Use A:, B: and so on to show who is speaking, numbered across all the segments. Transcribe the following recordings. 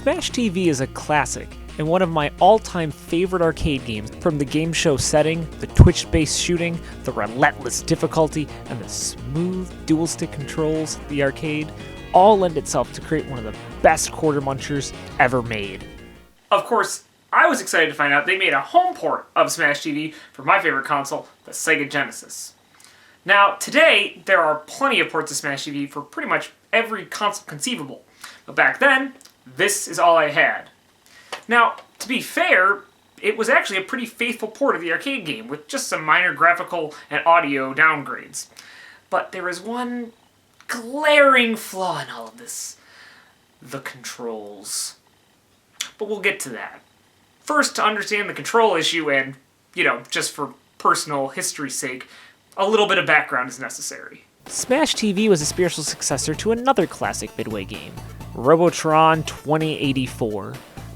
A: Smash TV is a classic, and one of my all-time favorite arcade games. From the game show setting, the twitch-based shooting, the relentless difficulty, and the smooth dual-stick controls of the arcade, all lend itself to create one of the best quarter munchers ever made.
B: Of course, I was excited to find out they made a home port of Smash TV for my favorite console, the Sega Genesis. Now, today, there are plenty of ports of Smash TV for pretty much every console conceivable, but back then, this is all I had. Now, to be fair, it was actually a pretty faithful port of the arcade game, with just some minor graphical and audio downgrades. But there is one glaring flaw in all of this: the controls. But we'll get to that. First, to understand the control issue and, just for personal history's sake, a little bit of background is necessary.
A: Smash TV was a spiritual successor to another classic Midway game, Robotron 2084,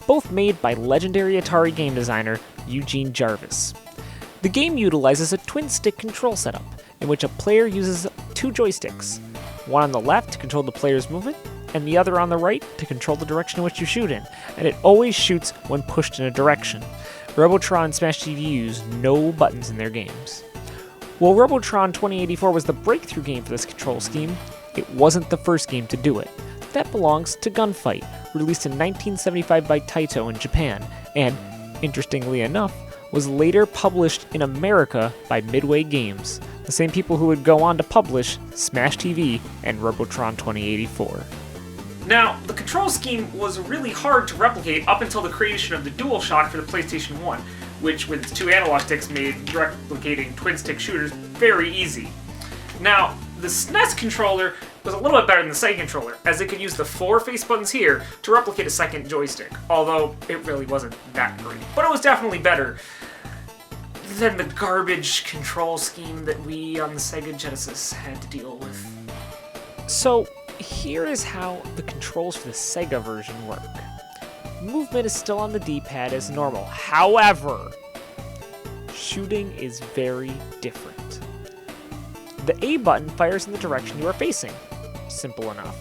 A: both made by legendary Atari game designer Eugene Jarvis. The game utilizes a twin-stick control setup, in which a player uses two joysticks, one on the left to control the player's movement, and the other on the right to control the direction in which you shoot in, and it always shoots when pushed in a direction. Robotron and Smash TV use no buttons in their games. While Robotron 2084 was the breakthrough game for this control scheme, it wasn't the first game to do it. That belongs to Gunfight, released in 1975 by Taito in Japan, and, interestingly enough, was later published in America by Midway Games, the same people who would go on to publish Smash TV and Robotron 2084.
B: Now, the control scheme was really hard to replicate up until the creation of the DualShock for the PlayStation 1, which with its two analog sticks made replicating twin-stick shooters very easy. Now, the SNES controller was a little bit better than the Sega controller, as it could use the four face buttons here to replicate a second joystick, although it really wasn't that great. But it was definitely better than the garbage control scheme that we on the Sega Genesis had to deal with.
A: So, here is how the controls for the Sega version work. Movement is still on the D-pad as normal. However, shooting is very different. The A button fires in the direction you are facing. Simple enough.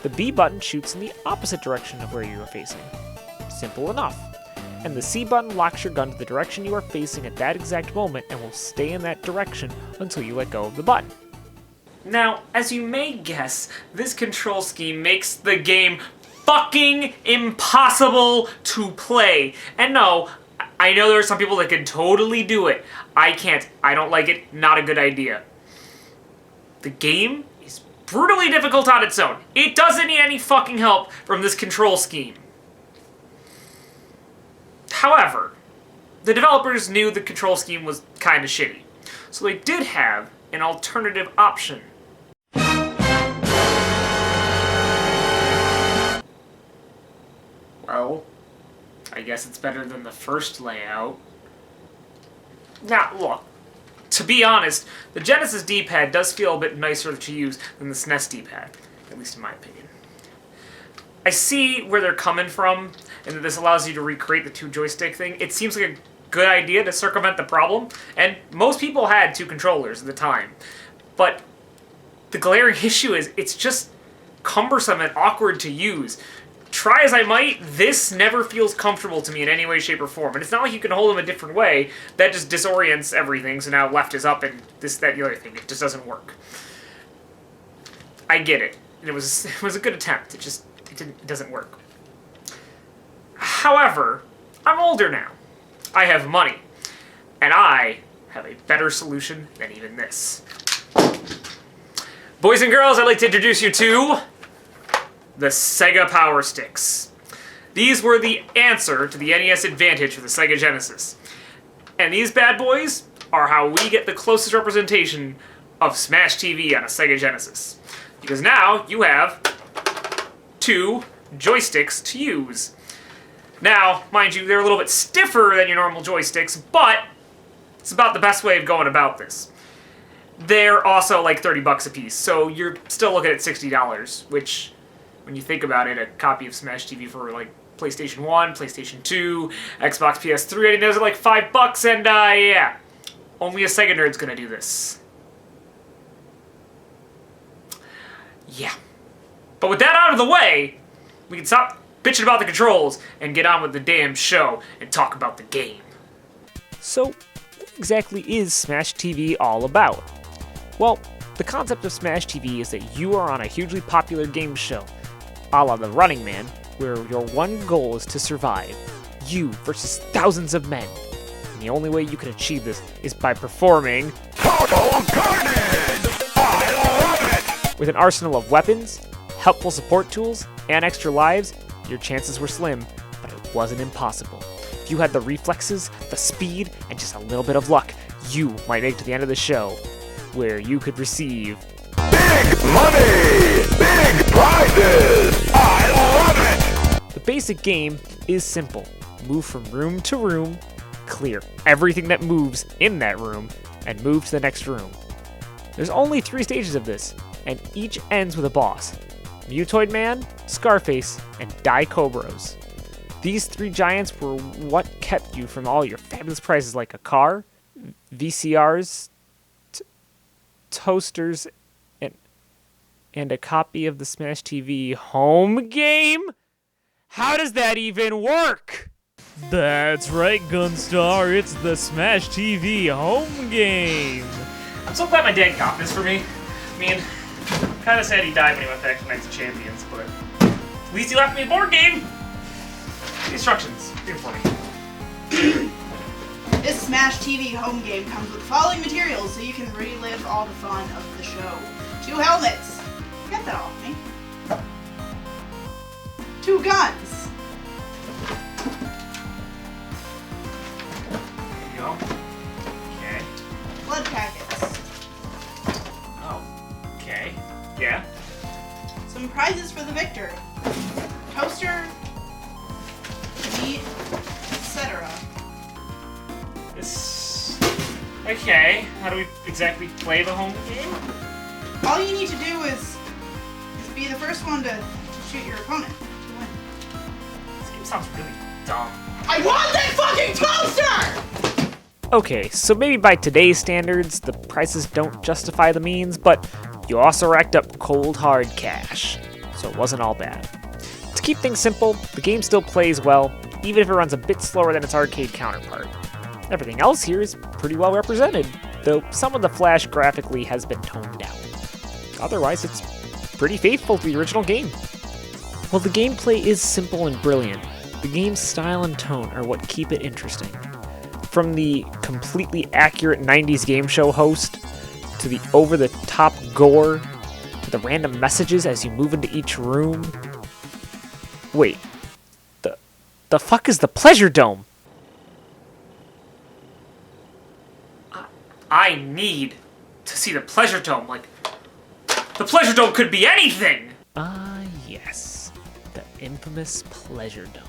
A: The B button shoots in the opposite direction of where you are facing. Simple enough. And the C button locks your gun to the direction you are facing at that exact moment and will stay in that direction until you let go of the button.
B: Now, as you may guess, this control scheme makes the game fucking impossible to play. And no, I know there are some people that can totally do it. I can't. I don't like it. Not a good idea. The game is brutally difficult on its own. It doesn't need any fucking help from this control scheme. However, the developers knew the control scheme was kinda shitty, so they did have an alternative option. Well, I guess it's better than the first layout. Now, look, to be honest, the Genesis D-pad does feel a bit nicer to use than the SNES D-pad, at least in my opinion. I see where they're coming from, and that this allows you to recreate the two joystick thing. It seems like a good idea to circumvent the problem, and most people had two controllers at the time. But the glaring issue is it's just cumbersome and awkward to use. Try as I might, this never feels comfortable to me in any way, shape, or form. And it's not like you can hold them a different way. That just disorients everything, so now left is up and this, that, and the other thing. It just doesn't work. I get it. It was a good attempt. It doesn't work. However, I'm older now. I have money. And I have a better solution than even this. Boys and girls, I'd like to introduce you to the Sega Power Sticks. These were the answer to the NES Advantage for the Sega Genesis. And these bad boys are how we get the closest representation of Smash TV on a Sega Genesis. Because now you have two joysticks to use. Now, mind you, they're a little bit stiffer than your normal joysticks, but it's about the best way of going about this. They're also like $30 a piece, so you're still looking at $60, which, when you think about it, a copy of Smash TV for like PlayStation 1, PlayStation 2, Xbox PS3, I think those are like $5, and yeah, only a Sega nerd's gonna do this. Yeah. But with that out of the way, we can stop bitching about the controls and get on with the damn show and talk about the game.
A: So, what exactly is Smash TV all about? Well, the concept of Smash TV is that you are on a hugely popular game show, a la The Running Man, where your one goal is to survive, you versus thousands of men. And the only way you can achieve this is by performing
C: Total carnage! I love it!
A: with an arsenal of weapons, helpful support tools, and extra lives. Your chances were slim, but it wasn't impossible. If you had the reflexes, the speed, and just a little bit of luck, you might make it to the end of the show, where you could receive
C: Big money! Big prizes! I love it!
A: The basic game is simple. Move from room to room, clear everything that moves in that room, and move to the next room. There's only 3 stages of this, and each ends with a boss. Mutoid Man, Scarface, and Cobras. These 3 giants were what kept you from all your fabulous prizes like a car, VCRs, toasters, and a copy of the Smash TV home game? How does that even work? That's right, Gunstar. It's the Smash TV home game.
B: I'm so glad my dad got this for me. I mean, kind of sad he died when he went back to Knights of Champions, but at least he left me a board game. The instructions, read them for me.
D: This Smash TV home game comes with the following materials so you can relive all the fun of the show. 2 helmets. Get that off me. 2 guns.
B: There you go. Okay.
D: Blood packets.
B: Oh. Okay. Yeah.
D: Some prizes for the victor. Toaster. Meat. Etc.
B: This. Okay. How do we exactly play the home game?
D: All you need to do is be the first one to shoot your opponent to win.
B: This game sounds really dumb.
D: I want that fucking toaster!
A: Okay, so maybe by today's standards, the prices don't justify the means, but you also racked up cold hard cash, so it wasn't all bad. To keep things simple, the game still plays well, even if it runs a bit slower than its arcade counterpart. Everything else here is pretty well represented, though some of the flash graphically has been toned down. Otherwise, it's pretty faithful to the original game. While the gameplay is simple and brilliant, the game's style and tone are what keep it interesting. From the completely accurate 90s game show host, to the over-the-top gore, to the random messages as you move into each room. Wait, the fuck is the Pleasure Dome?
B: I need to see the Pleasure Dome. Like, the Pleasure Dome could be anything!
A: Ah, yes. The infamous Pleasure Dome.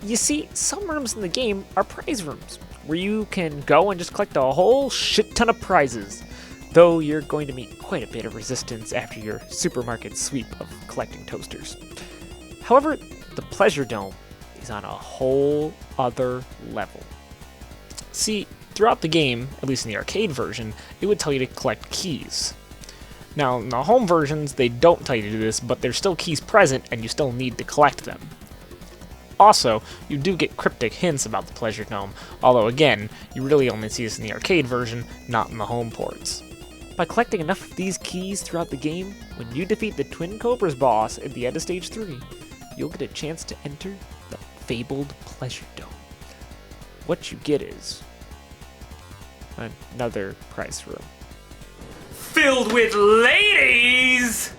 A: You see, some rooms in the game are prize rooms, where you can go and just collect a whole shit ton of prizes, though you're going to meet quite a bit of resistance after your supermarket sweep of collecting toasters. However, the Pleasure Dome is on a whole other level. See, throughout the game, at least in the arcade version, it would tell you to collect keys. Now, in the home versions, they don't tell you to do this, but there's still keys present, and you still need to collect them. Also, you do get cryptic hints about the Pleasure Dome, although again, you really only see this in the arcade version, not in the home ports. By collecting enough of these keys throughout the game, when you defeat the Twin Cobras boss at the end of Stage 3, you'll get a chance to enter the fabled Pleasure Dome. What you get is another prize room.
B: Filled with ladies!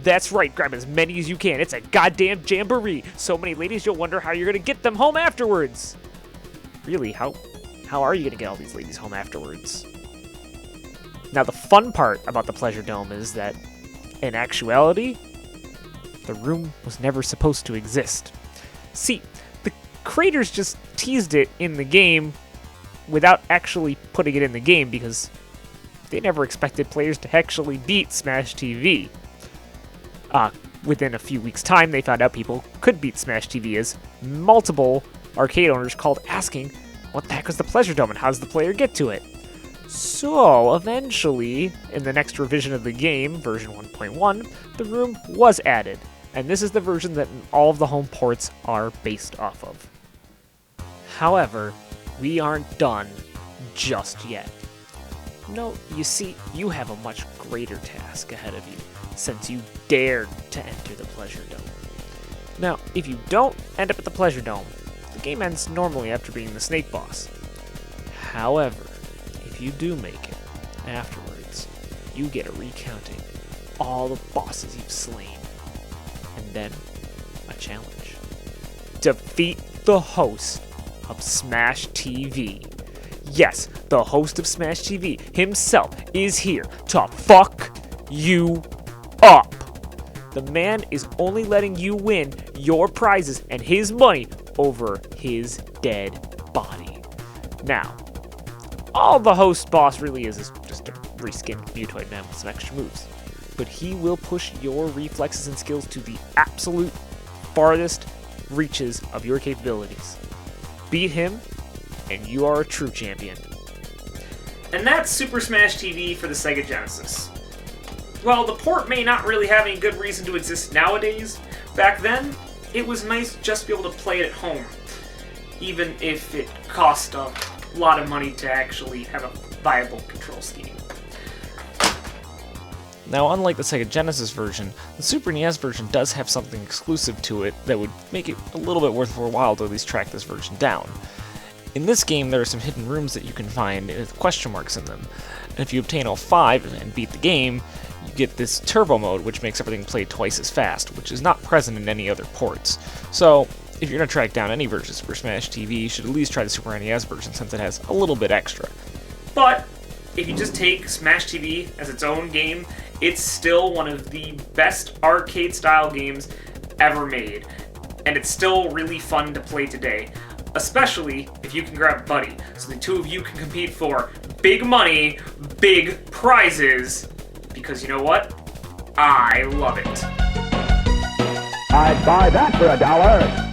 A: That's right, grab as many as you can. It's a goddamn jamboree. So many ladies you'll wonder how you're gonna get them home afterwards. Really, how are you gonna get all these ladies home afterwards? Now the fun part about the Pleasure Dome is that, in actuality, the room was never supposed to exist. See, the creators just teased it in the game without actually putting it in the game because they never expected players to actually beat Smash TV. Within a few weeks' time, they found out people could beat Smash TV as multiple arcade owners called asking, what the heck was the Pleasure Dome and how does the player get to it? So, eventually, in the next revision of the game, version 1.1, the room was added. and this is the version that all of the home ports are based off of. However, we aren't done just yet. No, you see, you have a much greater task ahead of you, since you dared to enter the Pleasure Dome. Now, if you don't end up at the Pleasure Dome, the game ends normally after beating the Snake Boss. However, if you do make it, afterwards, you get a recounting all the bosses you've slain, and then a challenge. Defeat the host of Smash TV. Yes, the host of Smash TV himself is here to fuck you up. The man is only letting you win your prizes and his money over his dead body. Now, all the host boss really is just a reskinned Mutoid man with some extra moves. But he will push your reflexes and skills to the absolute farthest reaches of your capabilities. Beat him, and you are a true champion.
B: And that's Super Smash TV for the Sega Genesis. While the port may not really have any good reason to exist nowadays, back then, it was nice just to be able to play it at home, even if it cost a lot of money to actually have a viable control scheme.
A: Now, unlike the Sega Genesis version, the Super NES version does have something exclusive to it that would make it a little bit worth your while to at least track this version down. In this game, there are some hidden rooms that you can find with question marks in them, and if you obtain all 5 and beat the game, you get this turbo mode, which makes everything play twice as fast, which is not present in any other ports. So, if you're going to track down any version of Super Smash TV, you should at least try the Super NES version since it has a little bit extra.
B: But, if you just take Smash TV as its own game, it's still one of the best arcade-style games ever made. And it's still really fun to play today. Especially if you can grab a buddy, so the two of you can compete for big money, big prizes, because you know what? I love it.
C: I'd buy that for $1.